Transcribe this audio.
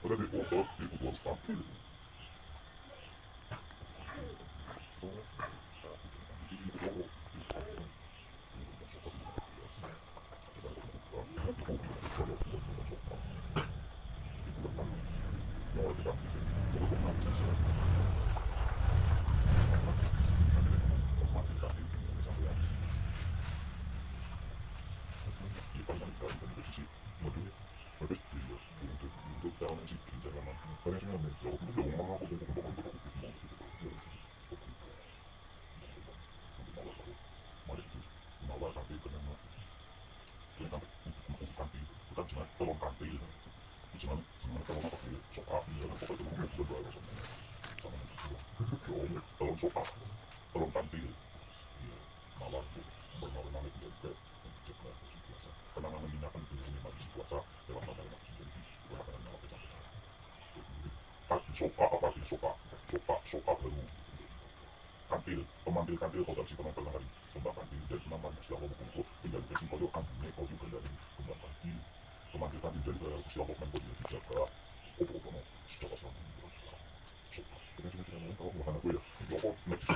Ada di otot, di kudu harus tampil. Tolong tampil. Jangan kalau apa sih soal jangan soal itu mau juga sama sama tolong soal tolong tampil iya malah benar-benar itu jadi ceklah biasa karena mengingatkan itu ini masih puasa dalam tanda masih jadi berapa nama sampai tapi sopa apa sih sopa baru tampil pemanggil tampil kau dari si penonton hari kembang tampil jadi penambah siapa mau kumpul menjadi kasih kau ambilnya kau juga dari kembang tampil pemanggil tampil jadi siapa mau kumpul jadi jaga opo secara sama sopa. Kena kalau bukan aku ya, apa next